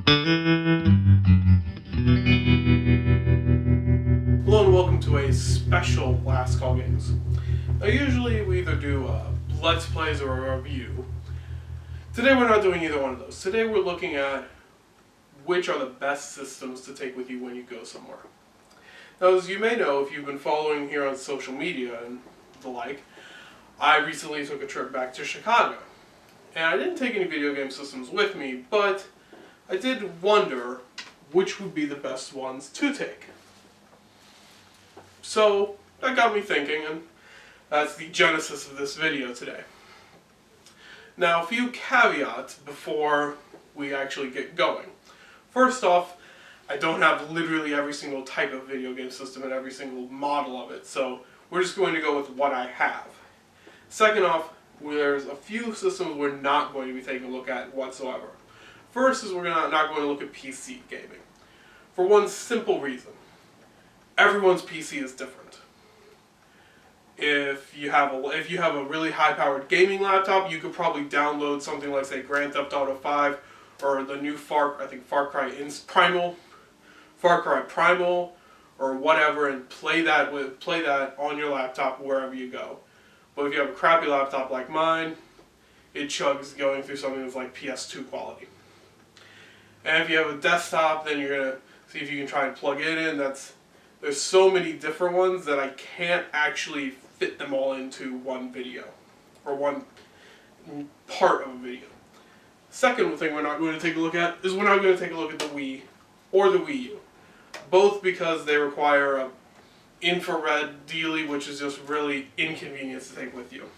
Hello and welcome to a special Last Call Games. Now usually we either do Let's Plays or a review. Today we're not doing either one of those. Today we're looking at which are the best systems to take with you when you go somewhere. Now as you may know, if you've been following here on social media and the like, I recently took a trip back to Chicago. And I didn't take any video game systems with me, but I did wonder which would be the best ones to take. So that got me thinking, and that's the genesis of this video today. Now, a few caveats before we actually get going. First off, I don't have literally every single type of video game system and every single model of it, so we're just going to go with what I have. Second off, there's a few systems we're not going to be taking a look at whatsoever. First is we're not going to look at PC gaming. For one simple reason. Everyone's PC is different. If you have a really high-powered gaming laptop, you could probably download something like, say, Grand Theft Auto 5 or the new Far Cry Primal or whatever, and play that on your laptop wherever you go. But if you have a crappy laptop like mine, it chugs going through something that's like PS2 quality. And if you have a desktop, then you're gonna see if you can try and plug it in. There's so many different ones that I can't actually fit them all into one video, or one part of a video. Second thing we're not going to take a look at is we're not going to take a look at the Wii or the Wii U. Both because they require a infrared dealy, which is just really inconvenient to take with you.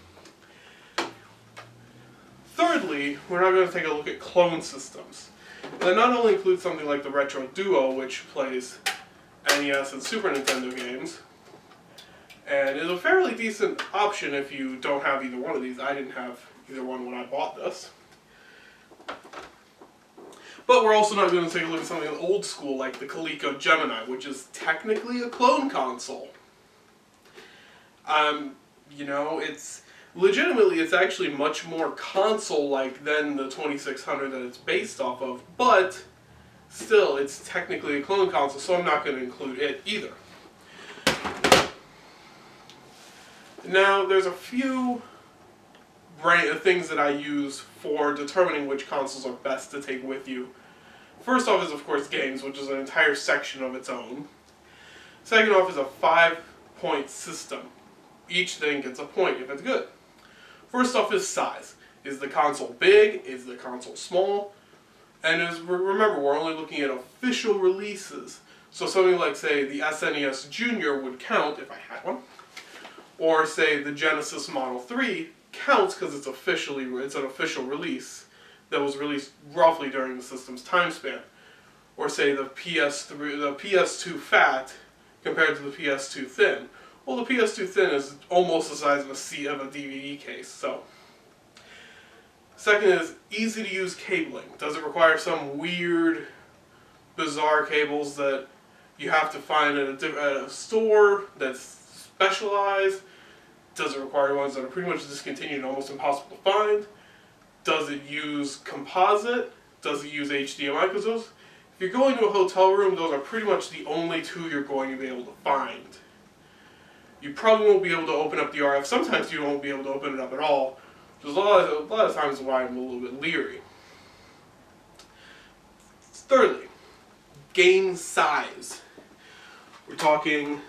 Thirdly, we're not going to take a look at clone systems. And that not only includes something like the Retro Duo, which plays NES and Super Nintendo games, and is a fairly decent option if you don't have either one of these. I didn't have either one when I bought this. But we're also not going to take a look at something old school like the Coleco Gemini, which is technically a clone console. It's actually much more console-like than the 2600 that it's based off of, but still, it's technically a clone console, so I'm not going to include it either. Now, there's a few things that I use for determining which consoles are best to take with you. First off is, of course, games, which is an entire section of its own. Second off is a 5-point system. Each thing gets a point if it's good. First off is size. Is the console big? Is the console small? And remember, we're only looking at official releases. So something like, say, the SNES Junior would count if I had one. Or, say, the Genesis Model 3 counts because it's an official release that was released roughly during the system's time span. Or, say, the PS2 Fat compared to the PS2 Thin. Well, the PS2 Thin is almost the size of a DVD case, so. Second is easy to use cabling. Does it require some weird, bizarre cables that you have to find at a store that's specialized? Does it require ones that are pretty much discontinued and almost impossible to find? Does it use composite? Does it use HDMI? Because if you're going to a hotel room, those are pretty much the only two you're going to be able to find. You probably won't be able to open up the RF. Sometimes you won't be able to open it up at all. Which is a lot of times why I'm a little bit leery. Thirdly, game size. We're talking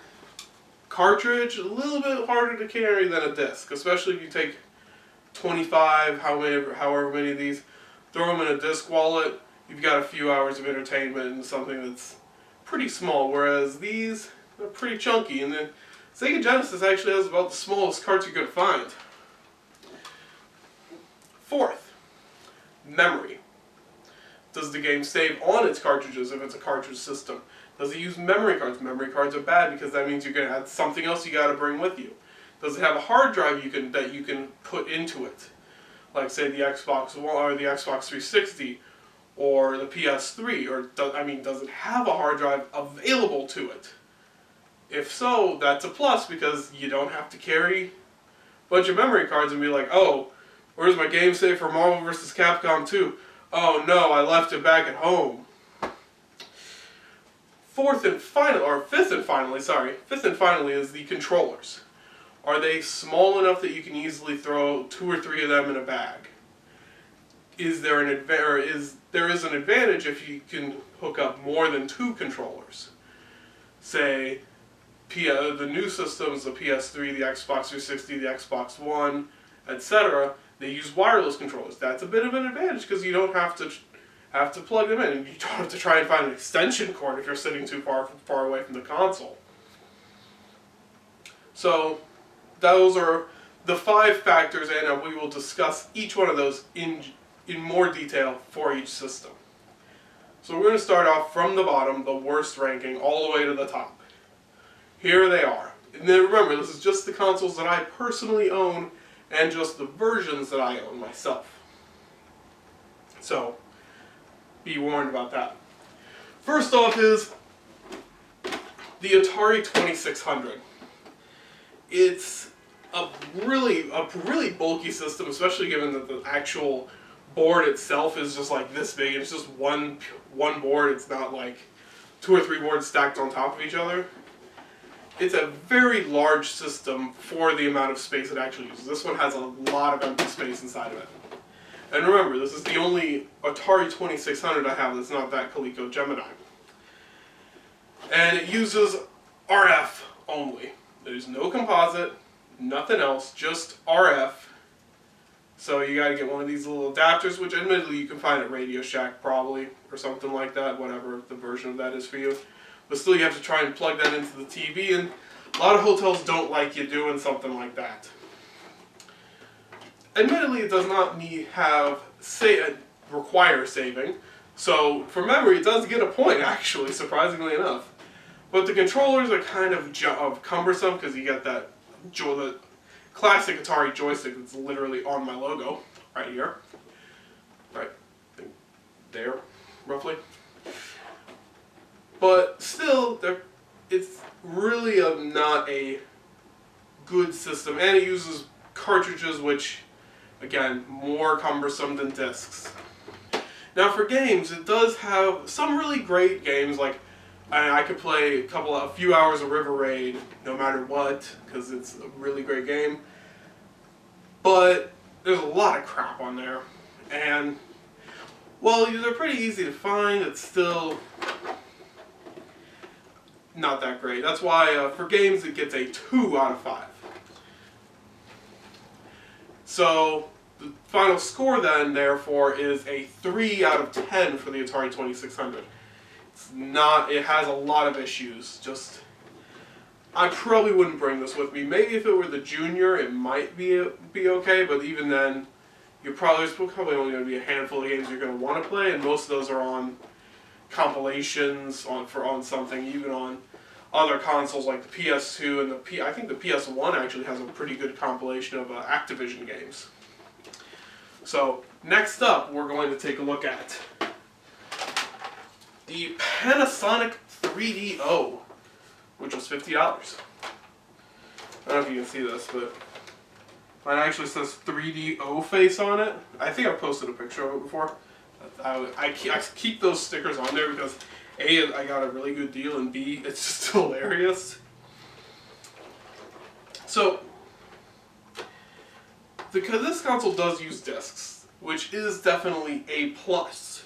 cartridge, a little bit harder to carry than a disc, especially if you take 25, however many of these, throw them in a disc wallet, you've got a few hours of entertainment and something that's pretty small, whereas these are pretty chunky, and then Sega Genesis actually has about the smallest carts you're going to find. Fourth, memory. Does the game save on its cartridges if it's a cartridge system? Does it use memory cards? Memory cards are bad because that means you're going to have something else you got to bring with you. Does it have a hard drive that you can put into it? Like, say, the Xbox One or the Xbox 360 or the PS3, or does it have a hard drive available to it? If so, that's a plus because you don't have to carry a bunch of memory cards and be like, oh, where's my game save for Marvel vs. Capcom 2? Oh no, I left it back at home. Fifth and finally is the controllers. Are they small enough that you can easily throw 2 or 3 of them in a bag? There is an advantage if you can hook up more than 2 controllers. Say, the new systems, the PS3, the Xbox 360, the Xbox One, etc., they use wireless controllers. That's a bit of an advantage because you don't have to plug them in, and you don't have to try and find an extension cord if you're sitting too far away from the console. So, those are the 5 factors, and we will discuss each one of those in more detail for each system. So we're going to start off from the bottom, the worst ranking, all the way to the top. Here they are. And then remember, this is just the consoles that I personally own, and just the versions that I own myself. So, be warned about that. First off is the Atari 2600. It's a really bulky system, especially given that the actual board itself is just like this big. It's just one board. It's not like 2 or 3 boards stacked on top of each other. It's a very large system for the amount of space it actually uses. This one has a lot of empty space inside of it. And remember, this is the only Atari 2600 I have that's not that Coleco Gemini. And it uses RF only. There's no composite, nothing else, just RF. So you gotta get one of these little adapters, which admittedly you can find at Radio Shack probably, or something like that, whatever the version of that is for you. But still you have to try and plug that into the TV, and a lot of hotels don't like you doing something like that. Admittedly, it does not require saving, so for memory it does get a point actually, surprisingly enough. But the controllers are kind of cumbersome because you get the classic Atari joystick that's literally on my logo, right here. Right there, roughly. But still, it's really not a good system, and it uses cartridges which, again, more cumbersome than discs. Now for games, it does have some really great games, like I could play a few hours of River Raid no matter what, because it's a really great game. But there's a lot of crap on there, and while they're pretty easy to find, it's still not that great. That's why for games it gets a 2 out of 5. So the final score then, therefore, is a 3 out of 10 for the Atari 2600. It has a lot of issues. I probably wouldn't bring this with me. Maybe if it were the Junior, it might be okay, but even then, there's probably only going to be a handful of games you're going to want to play, and most of those are on compilations on something, even on other consoles like the PS2 and I think the PS1 actually has a pretty good compilation of Activision games. So next up, we're going to take a look at the Panasonic 3DO, which was $50. I don't know if you can see this, but it actually says 3DO face on it. I think I've posted a picture of it before. I keep those stickers on there because A, I got a really good deal, and B, it's just hilarious. So, because this console does use discs, which is definitely a plus.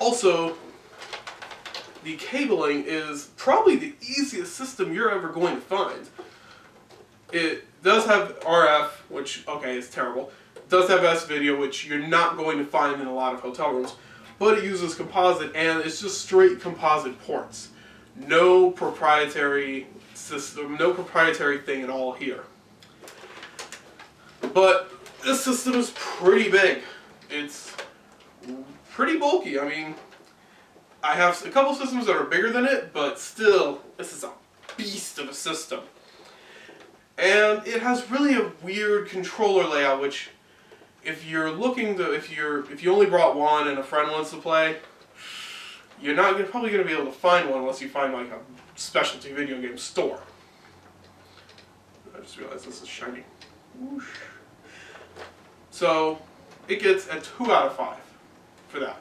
Also, the cabling is probably the easiest system you're ever going to find. It does have RF, which, okay, is terrible. It does have S-Video, which you're not going to find in a lot of hotel rooms. But it uses composite, and it's just straight composite ports. No proprietary system, no proprietary thing at all here. But this system is pretty big. It's pretty bulky. I mean, I have a couple systems that are bigger than it, but still, this is a beast of a system. And it has really a weird controller layout, which if you only brought one and a friend wants to play, you're probably going to be able to find one unless you find like a specialty video game store. I just realized this is shiny. Whoosh. So it gets a 2 out of 5. for that.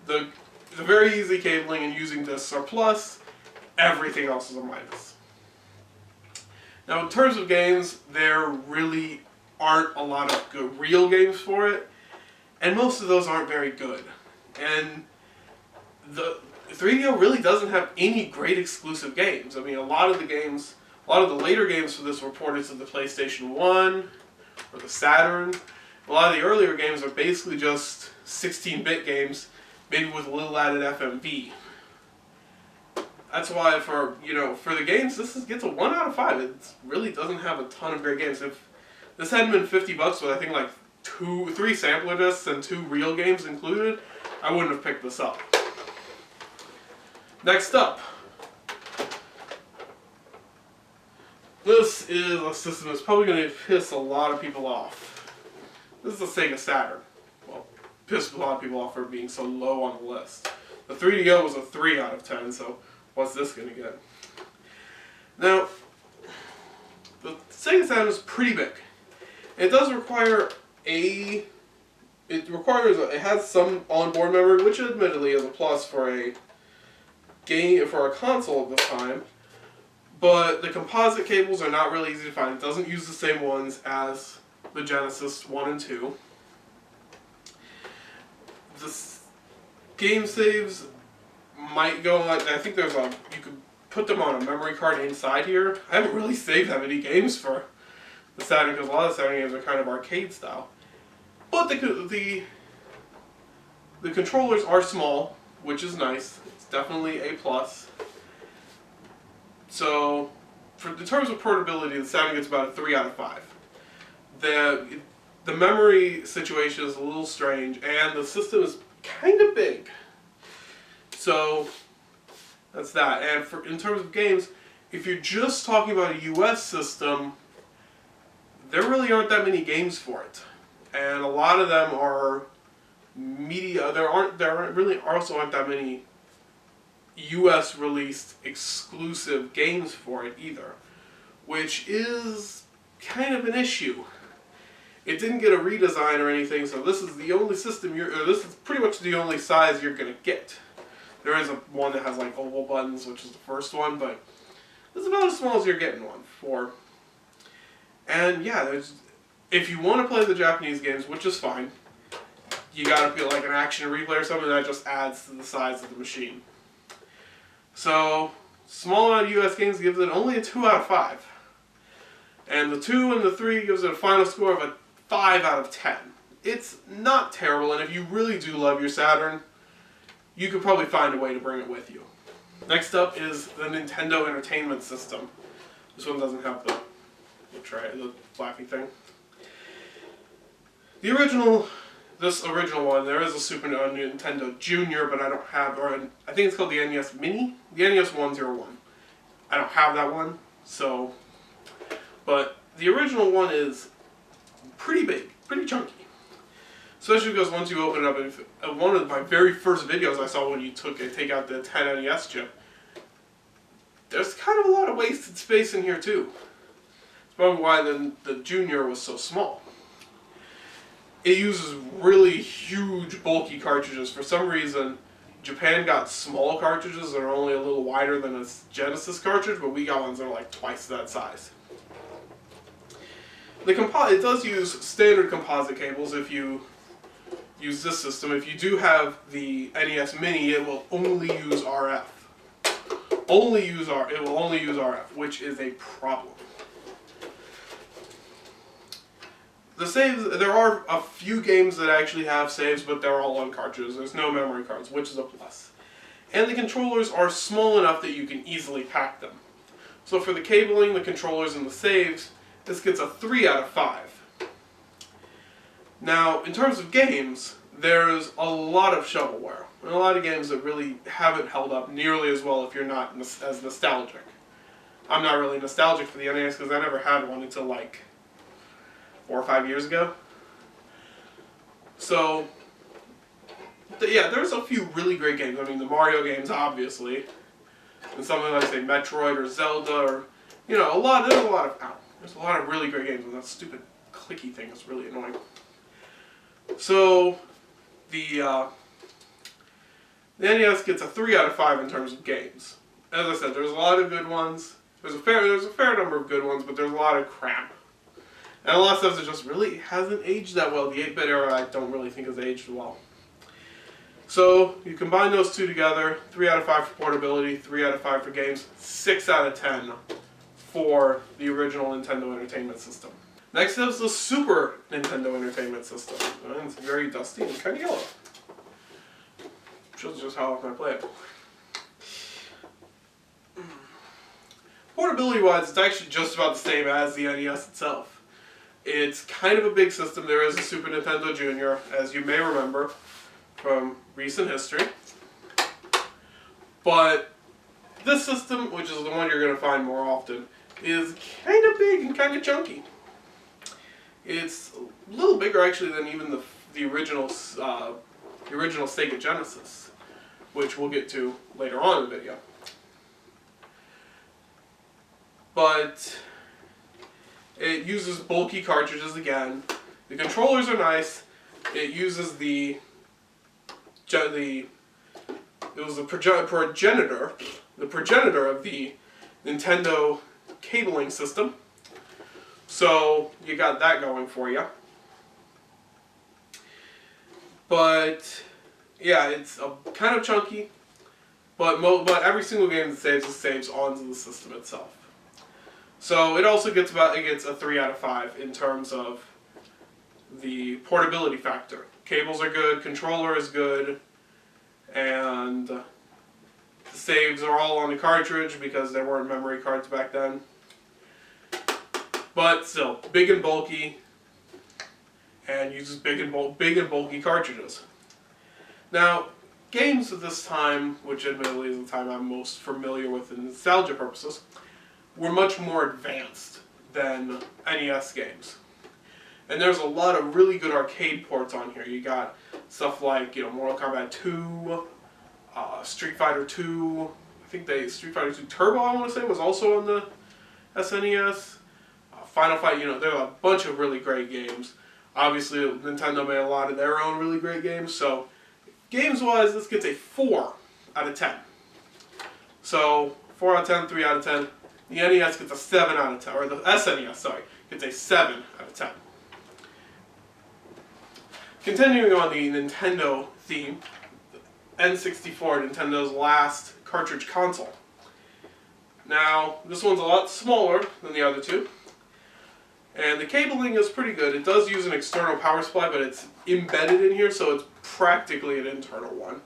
The very easy cabling and using discs are plus, everything else is a minus. Now in terms of games, there really aren't a lot of good real games for it, and most of those aren't very good. And the 3DO really doesn't have any great exclusive games. I mean, a lot of the later games for this were ported to the PlayStation 1 or the Saturn. A lot of the earlier games are basically just 16-bit games, maybe with a little added FMV. That's why for the games, this gets a 1 out of 5. It really doesn't have a ton of great games. If this hadn't been $50 with I think like 3 sampler discs and 2 real games included, I wouldn't have picked this up. Next up, this is a system that's probably going to piss a lot of people off. This is the Sega Saturn. Well, pissed a lot of people off for being so low on the list. The 3DO was a 3 out of 10, so what's this going to get? Now, the Sega Saturn is pretty big. It does require it has some onboard memory, which admittedly is a plus for a console of this time. But the composite cables are not really easy to find. It doesn't use the same ones as the Genesis 1 and 2. The game saves might go like, I think you could put them on a memory card inside here. I haven't really saved that many games for the Saturn because a lot of the Saturn games are kind of arcade style. But the controllers are small, which is nice. It's definitely a plus. So, in terms of portability, the Saturn gets about a 3 out of 5. The memory situation is a little strange, and the system is kind of big. So, that's that. And in terms of games, if you're just talking about a US system, there really aren't that many games for it. And a lot of them are media. There aren't that many US released exclusive games for it either, which is kind of an issue. It didn't get a redesign or anything, so this is the only system this is pretty much the only size you're gonna get. There is one that has like oval buttons, which is the first one, but it's about as small as you're getting one for. And yeah, if you want to play the Japanese games, which is fine, you gotta feel like an action replay or something that just adds to the size of the machine. So, small amount of US games gives it only a 2 out of 5. And the 2 and the 3 gives it a final score of a 5 out of 10. It's not terrible, and if you really do love your Saturn, you could probably find a way to bring it with you. Next up is the Nintendo Entertainment System. This one doesn't have the flappy thing. This original one, there is a Super Nintendo Junior, but I don't have, I think it's called the NES Mini, the NES 101. I don't have that one, so, but the original one is pretty big, pretty chunky. Especially because once you open it up, one of my very first videos I saw when you take out the 10 NES chip, there's kind of a lot of wasted space in here too. It's probably why the Junior was so small. It uses really huge, bulky cartridges. For some reason, Japan got small cartridges that are only a little wider than a Genesis cartridge, but we got ones that are like twice that size. It does use standard composite cables if you use this system. If you do have the NES Mini, it will only use RF. It will only use RF, which is a problem. The saves, there are a few games that actually have saves, but they're all on cartridges. There's no memory cards, which is a plus. And the controllers are small enough that you can easily pack them. So for the cabling, the controllers, and the saves, this gets a 3 out of 5. Now, in terms of games, there's a lot of shovelware. And a lot of games that really haven't held up nearly as well if you're not as nostalgic. I'm not really nostalgic for the NES because I never had one until like 4 or 5 years ago. So, yeah, there's a few really great games. I mean, the Mario games, obviously. And something like, say, Metroid or Zelda or, there's a lot of really great games, and that stupid clicky thing is really annoying. So, the NES gets a 3 out of 5 in terms of games. As I said, there's a lot of good ones. There's a fair number of good ones, but there's a lot of crap. And a lot of stuff that just really hasn't aged that well. The 8-bit era I don't really think has aged well. So you combine those two together, 3 out of 5 for portability, 3 out of 5 for games, 6 out of 10 for the original Nintendo Entertainment System. Next is the Super Nintendo Entertainment System. And it's very dusty and kind of yellow. Shows just how often I play it. Portability-wise, it's actually just about the same as the NES itself. It's kind of a big system. There is a Super Nintendo Junior, as you may remember from recent history. But this system, which is the one you're going to find more often, is kind of big and kind of chunky. It's a little bigger actually than even the original Sega Genesis, which we'll get to later on in the video. But it uses bulky cartridges again. The controllers are nice. It uses the progenitor of the Nintendo cabling system. So you got that going for you. But yeah, it's kind of chunky. But every single game that saves onto the system itself. So it also gets a 3 out of 5 in terms of the portability factor. Cables are good, controller is good, and the saves are all on the cartridge because there weren't memory cards back then. But still, big and bulky, and uses big and bulky cartridges. Now, games at this time, which admittedly is the time I'm most familiar with in nostalgia purposes, were much more advanced than NES games. And there's a lot of really good arcade ports on here. You got stuff like, Mortal Kombat 2, Street Fighter 2, Street Fighter 2 Turbo, I want to say, was also on the SNES. Final Fight, there are a bunch of really great games. Obviously, Nintendo made a lot of their own really great games, so games-wise, this gets a 4 out of 10. So, 4 out of 10, 3 out of 10. The NES gets a 7 out of 10, or the SNES, gets a 7 out of 10. Continuing on the Nintendo theme, N64, Nintendo's last cartridge console. Now, this one's a lot smaller than the other two, and the cabling is pretty good. It does use an external power supply, but it's embedded in here, so it's practically an internal one.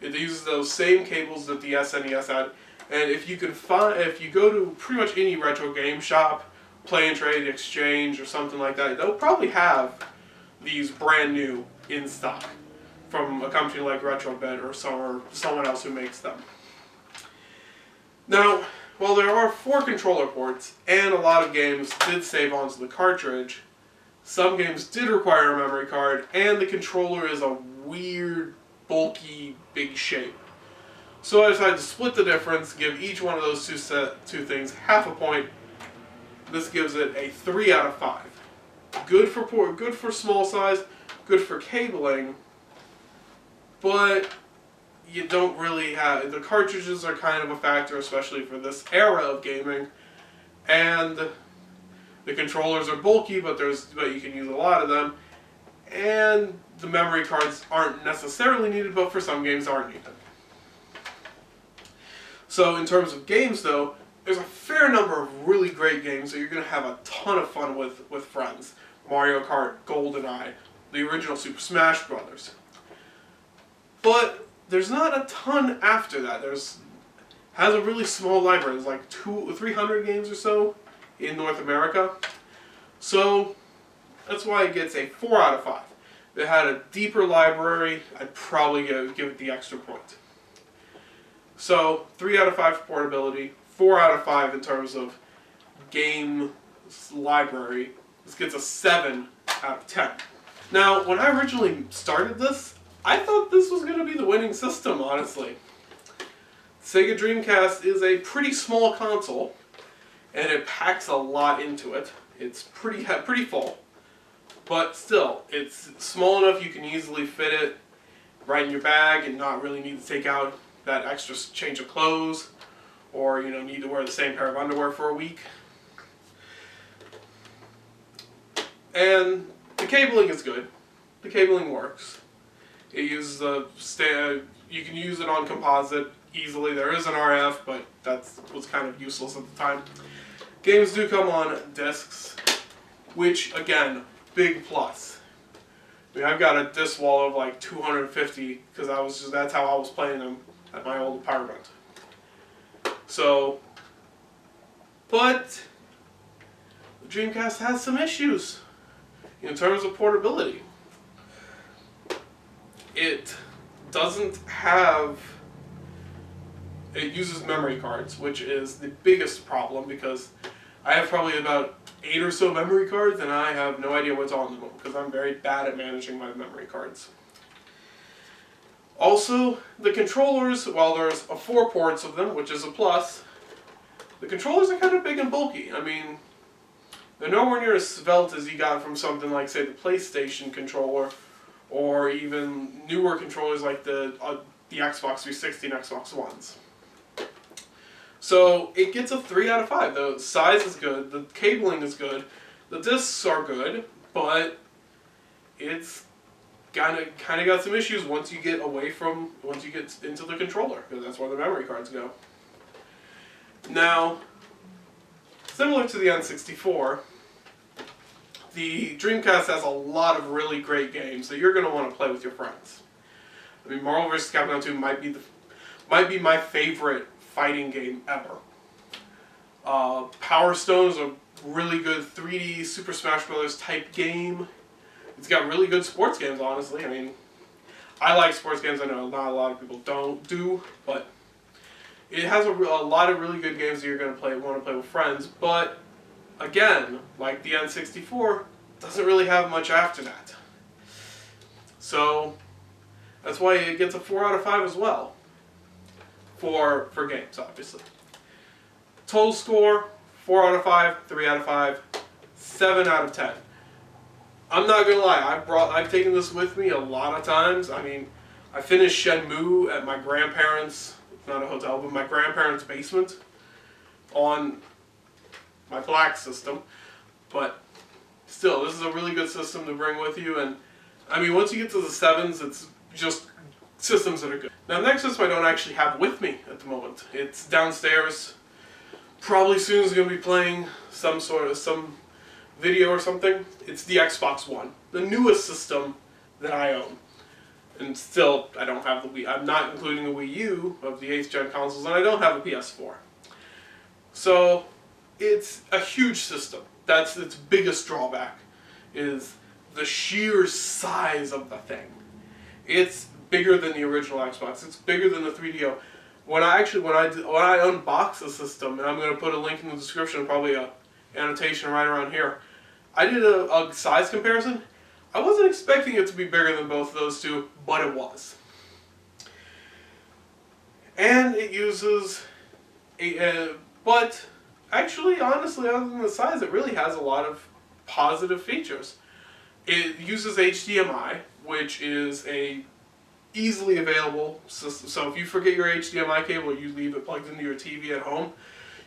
It uses those same cables that the SNES had. And if you go to pretty much any retro game shop, Play and Trade, Exchange, or something like that, they'll probably have these brand new in stock from a company like Retrobit or someone else who makes them. Now, while there are 4 controller ports, and a lot of games did save onto the cartridge, some games did require a memory card, and the controller is a weird, bulky, big shape. So I decided to split the difference, give each one of those two things half a point. This gives it a 3 out of 5. Good for small size, good for cabling, but you don't really have... The cartridges are kind of a factor, especially for this era of gaming, and the controllers are bulky, but you can use a lot of them, and the memory cards aren't necessarily needed, but for some games are needed. So in terms of games, though, there's a fair number of really great games that you're going to have a ton of fun with friends. Mario Kart, GoldenEye, the original Super Smash Bros. But there's not a ton after that. Has a really small library. There's like 300 games or so in North America. So that's why it gets a 4 out of 5. If it had a deeper library, I'd probably give it the extra point. So, 3 out of 5 for portability, 4 out of 5 in terms of game library. This gets a 7 out of 10. Now, when I originally started this, I thought this was going to be the winning system, honestly. Sega Dreamcast is a pretty small console, and it packs a lot into it. It's pretty full. But still, it's small enough you can easily fit it right in your bag and not really need to take out that extra change of clothes, or need to wear the same pair of underwear for a week. And the cabling is good. The cabling works. It uses you can use it on composite easily. There is an RF, but that was kind of useless at the time. Games do come on discs, which again, big plus. I mean, I've got a disc wall of like 250 because that's how I was playing them at my old apartment. So, but the Dreamcast has some issues in terms of portability. It uses memory cards, which is the biggest problem because I have probably about 8 or so memory cards and I have no idea what's on them because I'm very bad at managing my memory cards. Also, the controllers, while there's 4 ports of them, which is a plus, the controllers are kind of big and bulky. I mean, they're nowhere near as svelte as you got from something like, say, the PlayStation controller, or even newer controllers like the Xbox 360 and Xbox Ones. So it gets a 3 out of 5. The size is good, the cabling is good, the discs are good, but it's kind of got some issues once you get into the controller, because that's where the memory cards go. Now, similar to the N64, the Dreamcast has a lot of really great games that you're going to want to play with your friends. I mean, Marvel vs. Capcom 2 might be my favorite fighting game ever. Power Stone is a really good 3D Super Smash Bros. Type game. It's got really good sports games, honestly. I mean, I like sports games. I know not a lot of people do, but it has a lot of really good games that you're going to want to play with friends. But again, like the N64, doesn't really have much after that. So that's why it gets a 4 out of 5 as well. For games, obviously. Total score, 4 out of 5, 3 out of 5, 7 out of 10. I'm not gonna lie, I've taken this with me a lot of times. I mean, I finished Shenmue at my grandparents', not a hotel, but my grandparents' basement on my black system. But still, this is a really good system to bring with you. And I mean, once you get to the 7s, it's just systems that are good. Now, the next system I don't actually have with me at the moment. It's downstairs. Probably soon is going to be playing some video or something. It's the Xbox One, the newest system that I own. And still, I don't have the Wii. I'm not including the Wii U of the 8th gen consoles, and I don't have a PS4. So, it's a huge system. That's its biggest drawback, is the sheer size of the thing. It's bigger than the original Xbox. It's bigger than the 3DO. When I unboxed the system, and I'm going to put a link in the description, probably a annotation right around here, I did a size comparison. I wasn't expecting it to be bigger than both of those two, but it was. And it uses but actually, honestly, other than the size, it really has a lot of positive features. It uses HDMI, which is a easily available system. So if you forget your HDMI cable or you leave it plugged into your TV at home,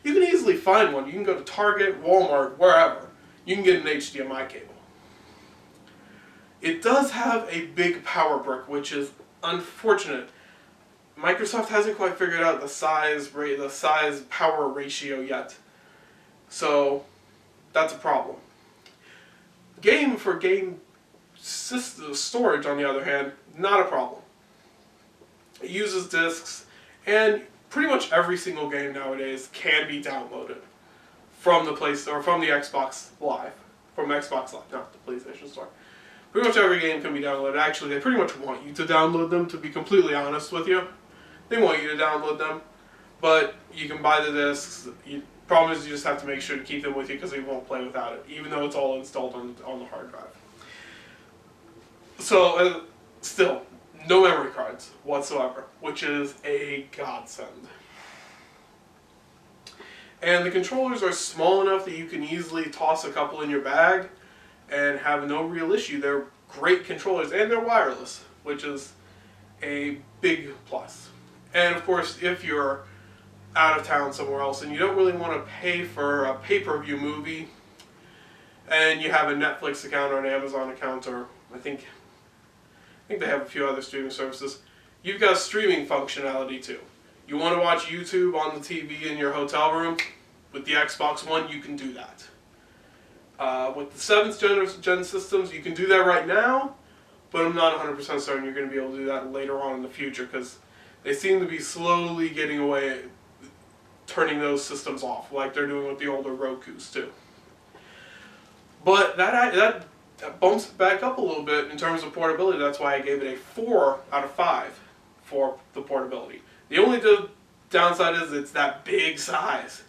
you can easily find one. You can go to Target, Walmart, wherever. You can get an HDMI cable. It does have a big power brick, which is unfortunate. Microsoft hasn't quite figured out the size power ratio yet. So that's a problem. Game system storage, on the other hand, not a problem. It uses discs, and pretty much every single game nowadays can be downloaded from the from the Xbox Live, not the PlayStation Store. Pretty much every game can be downloaded. Actually, they pretty much want you to download them, to be completely honest with you. They want you to download them, but you can buy the discs. Problem is, you just have to make sure to keep them with you because they won't play without it, even though it's all installed on the hard drive. So, still, no memory cards whatsoever, which is a godsend. And the controllers are small enough that you can easily toss a couple in your bag and have no real issue. They're great controllers, and they're wireless, which is a big plus. And of course, if you're out of town somewhere else and you don't really want to pay for a pay-per-view movie, and you have a Netflix account or an Amazon account, or I think they have a few other streaming services, you've got streaming functionality too. You want to watch YouTube on the TV in your hotel room? With the Xbox One, you can do that. With the 7th gen systems, you can do that right now, but I'm not 100% certain you're going to be able to do that later on in the future, because they seem to be slowly getting away, turning those systems off, like they're doing with the older Rokus too. But that bumps it back up a little bit in terms of portability. That's why I gave it a 4 out of 5 for the portability. The only downside is it's that big size.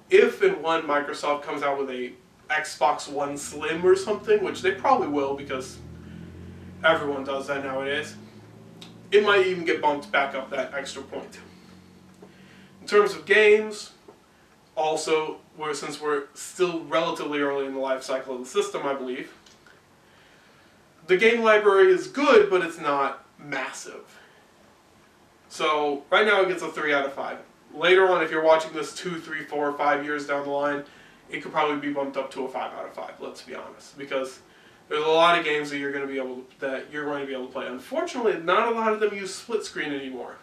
If and when Microsoft comes out with a Xbox One Slim or something, which they probably will because everyone does that nowadays, it might even get bumped back up that extra point. In terms of games, also, since we're still relatively early in the life cycle of the system, I believe, the game library is good, but it's not massive. So right now it gets a 3 out of 5. Later on, if you're watching this 2, 3, 4, 5 years down the line, it could probably be bumped up to a 5 out of 5. Let's be honest, because there's a lot of games that you're going to be able to play. Unfortunately, not a lot of them use split screen anymore.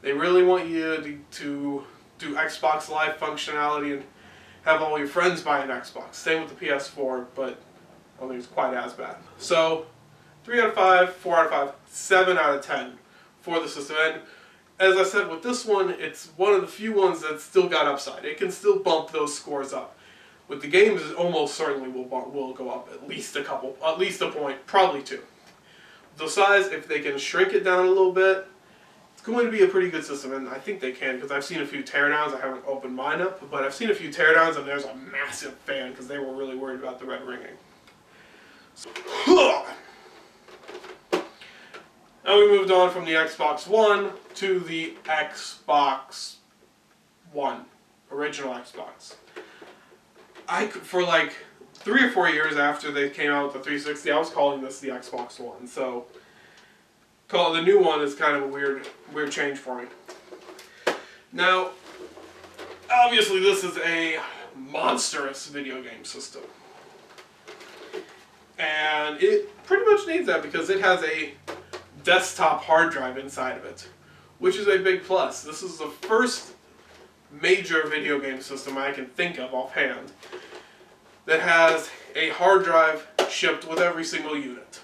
They really want you to do Xbox Live functionality and have all your friends buy an Xbox. Same with the PS4, but I don't think it's quite as bad. So 3 out of 5, 4 out of 5, 7 out of 10 for the system. And as I said, with this one, it's one of the few ones that still got upside. It can still bump those scores up. With the games, it almost certainly will go up at least a point, probably 2. The size, if they can shrink it down a little bit, it's going to be a pretty good system, and I think they can, because I've seen a few teardowns. I haven't opened mine up, but I've seen a few teardowns, and there's a massive fan, because they were really worried about the red ringing. So, now we moved on from the Xbox One to the Xbox One, original Xbox. For like 3 or 4 years after they came out with the 360, I was calling this the Xbox One. So, call it the new one is kind of a weird change for me. Now, obviously this is a monstrous video game system. And it pretty much needs that because it has a desktop hard drive inside of it, which is a big plus. This is the first major video game system I can think of offhand that has a hard drive shipped with every single unit.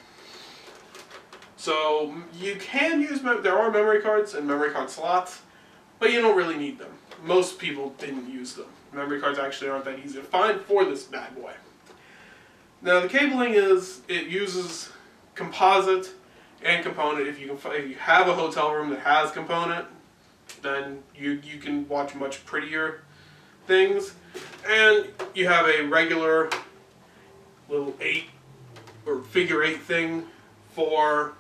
So you can use, there are memory cards and memory card slots, but you don't really need them. Most people didn't use them. Memory cards actually aren't that easy to find for this bad boy. Now the cabling it uses composite and component. If you have a hotel room that has component, then you can watch much prettier things. And you have a regular little 8 or figure 8 thing for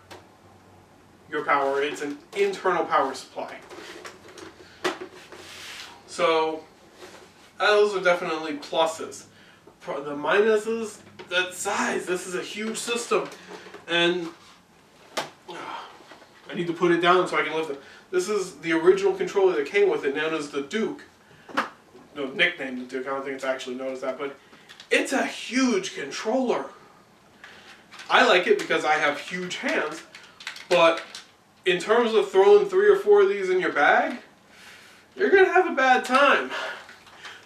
your power. It's an internal power supply. So those are definitely pluses. The minuses, that size. This is a huge system, and I need to put it down so I can lift it. This is the original controller that came with it, known as the Duke. No, nicknamed the Duke. I don't think it's actually known as that, but it's a huge controller. I like it because I have huge hands, but in terms of throwing 3 or 4 of these in your bag, you're going to have a bad time.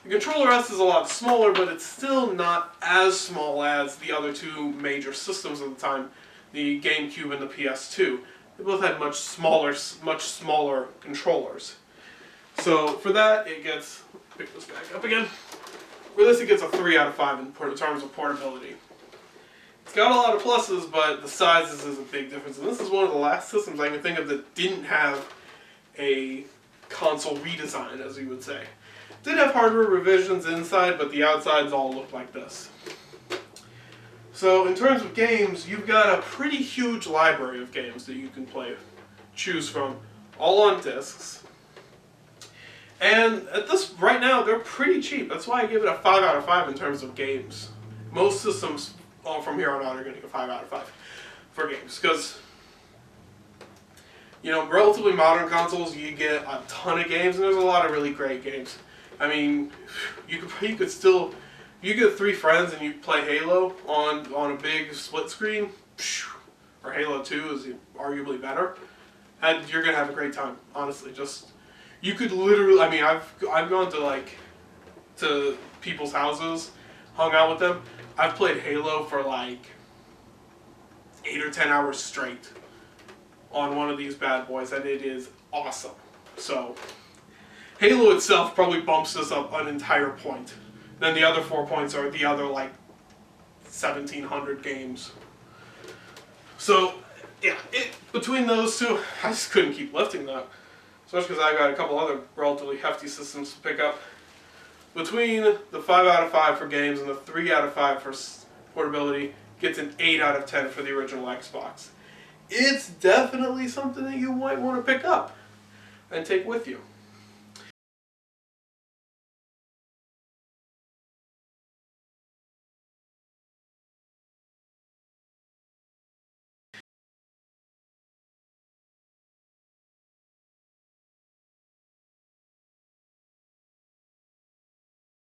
The Controller S is a lot smaller, but it's still not as small as the other 2 major systems at the time, the GameCube and the PS2. They both had much smaller controllers. So for that, it gets, pick this back up again. For this, it gets a 3 out of 5 in terms of portability. It's got a lot of pluses, but the sizes is a big difference. And this is one of the last systems I can think of that didn't have a console redesign, as you would say. It did have hardware revisions inside, but the outsides all look like this. So in terms of games, you've got a pretty huge library of games that you can choose from, all on discs. And right now, they're pretty cheap. That's why I give it a 5 out of 5 in terms of games. Most systems from here on out are going to get a 5 out of 5 for games, because relatively modern consoles, you get a ton of games, and there's a lot of really great games. I mean, you could still, you get 3 friends and you play Halo on a big split screen, or Halo 2 is arguably better, and you're gonna have a great time. Honestly, you could literally. I mean, I've gone to people's houses, hung out with them. I've played Halo for like 8 or 10 hours straight on one of these bad boys, and it is awesome. So, Halo itself probably bumps this up an entire point. Then the other 4 points are the other, like, 1,700 games. So, yeah, between those two, I just couldn't keep lifting that. Especially because I got a couple other relatively hefty systems to pick up. Between the 5 out of 5 for games and the 3 out of 5 for portability, gets an 8 out of 10 for the original Xbox. It's definitely something that you might want to pick up and take with you.